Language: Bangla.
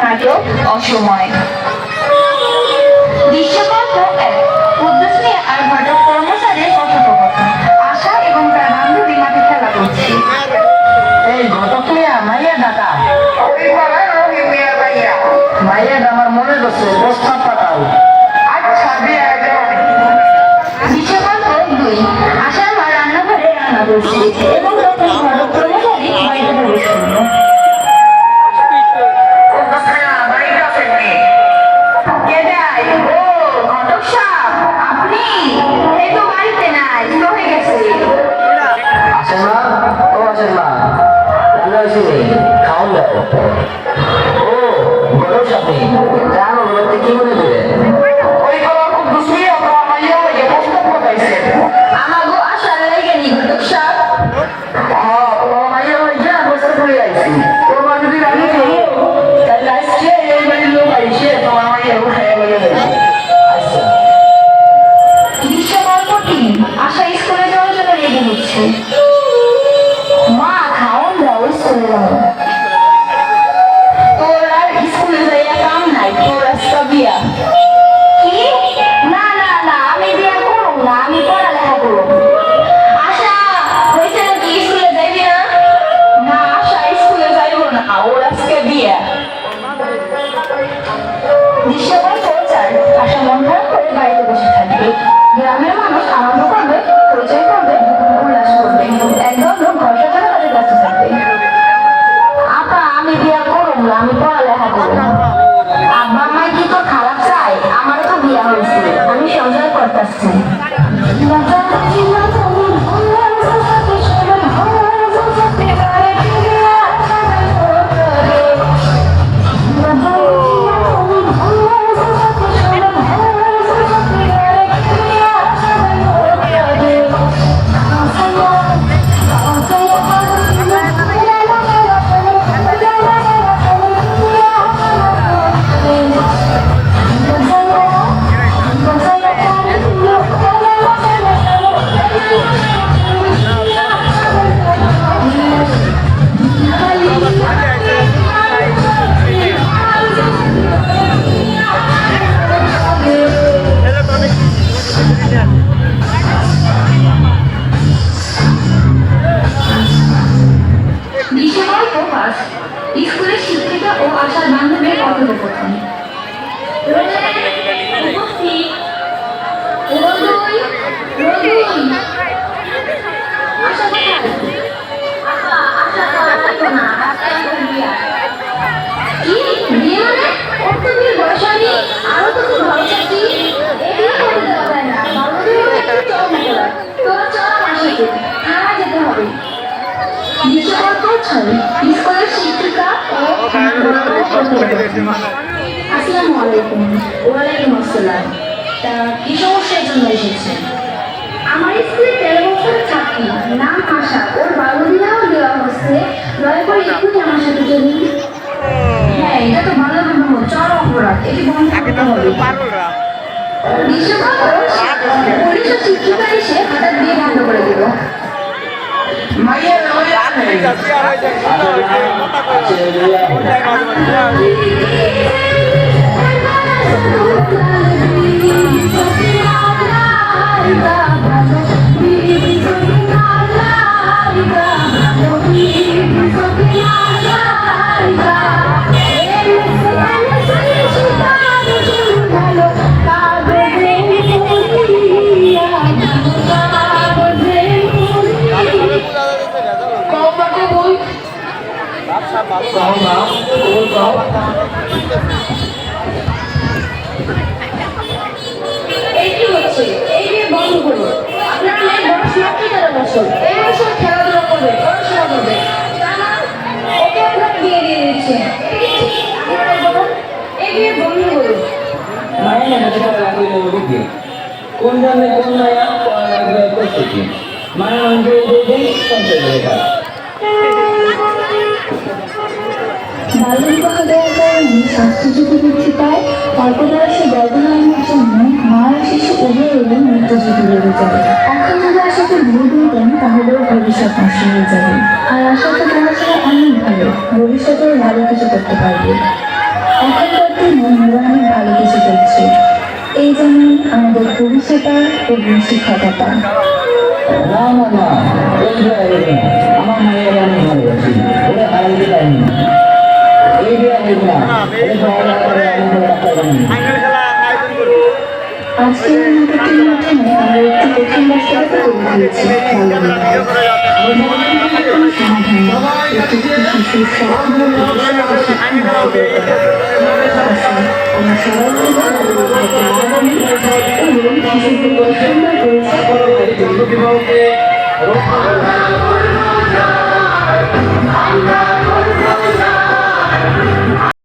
নাটক অসময়। দৃশ্যকল্প এক, কুদ্দুস মিয়া আর ঘটক কর্মচারীর কথোপকথন। আশা এবং তার বান্ধবী মাঠে খেলা করছে। এই ঘটক মিয়া মাইয়া ডাকা। মাইয়া আমার মনে করছে প্রস্তাব পাঠাও। দৃশ্যকল্প দুই, আশার মা রান্নাঘরে রান্না করছে এবং তখন ঘটক কর্মচারী বাড়িতে প্রবেশ করল। খাওয়ান দাও। ও গরম সাথে জানো বলতে কি মনে করে আমাগো আশার লেগে নি ঘটক সাহেব। দৃশ্যকল্প তিন, আশা স্কুলে যাওয়ার জন্য রেডি হচ্ছে। মা খাওন দাও, স্কুলে যাবো। তোর আর স্কুলে যাইয়া কাম নাই, তোর আজকা বিয়া। কি? না না না, আমি বিয়া করব না, আমি পড়ালেখা করব। আশা হইছে নাকি স্কুলে যাইবি না? না, আশা স্কুলে যাইব না, ওর আজকে বিয়া। দৃশ্যকল্প চার, আশা মন খারাপ করে বাড়িতে বসে থাকবে। গ্রামের মানুষ আনন্দ করবে, পরিচয় করবে, উল্লাস করবে। একদম লোক ঘর সাজানো তাদের ব্যস্ত থাকবে। আপা আমি বিয়া করব না, আমি পড়ালেখা করব। আব্বা মা কি তো খারাপ চাই? আমারও তো বিয়া হয়েছে, আমি সংসার করতেছি। স্কুলের শিক্ষিকা ও আশার বান্ধবীর কথোপকথন। স্কুলের শিক্ষিকা ও আসসালামু আলাইকুম। ওয়ালাইকুম আসসালাম। তা কি সমস্যার জন্য এসেছেন? আমার স্কুলে 13 বছরের ছাত্রী, নাম আশা, ওর বাল্যবিবাহ দেওয়া হচ্ছে। দয়া করে এক্ষুনি আমার সাথে চলুন। হ্যাঁ, এটা তো বাল্যবিবাহ, চরম অপরাধ, এটি বন্ধ করতে হবে। পুলিশ ও শিক্ষিকা এসে হঠাৎ বিয়ে বন্ধ করে দিল। খেলাধুলা করবে, পড়াশোনা করবে, ওকে আপনার বিয়ে দিয়ে দিচ্ছে। এই বিয়ে বন্ধ করুন। কোন জানে কোন মায়া করছে কি মায়া বাল্যবিবাহ দেওয়ার কারণে স্বাস্থ্য ঝুঁকি বৃদ্ধি পায়। অল্পবয়সে গর্ভধারণের জন্য মা ও শিশু উভয়েরই মৃত্যু ঝুঁকি বেড়ে যাবে। এখন যদি আশাকে ভুল দিতেন তাহলেও ভবিষ্যৎ নষ্ট হয়ে যাবে। আর আশা তো পড়াশোনা অনেক ভালো, ভবিষ্যতেও ভালো কিছু করতে পারবে। আমরা অনেক ভালো কিছু করছি। এই যেমন আমাদের ভবিষ্যতা এবং শিক্ষকতা। না না না, এই বিয়ে হবে না। আমার মায়ের আমি ভালোবাসি, ওরা হারাইতে পারিনি। এই বিয়ে হবে না, ওরা পড়ালেখা করে আমি কোনো ডাক্তার বানিয়ে। আজকের নাটকটির মাধ্যমে আমরা একটি কঠিন বাস্তবতা তুলে ধরেছি বাল্যবিবাহ। সমাধান প্রতিটি শিশুর স্বপ্ন ভবিষ্যৎ শিক্ষা নষ্ট করে দেয়। আমরা সবাই মিলে বাল্যবিবাহকে মানা করি এবং শিশুদের সুন্দর পরিচয় করে তুলি।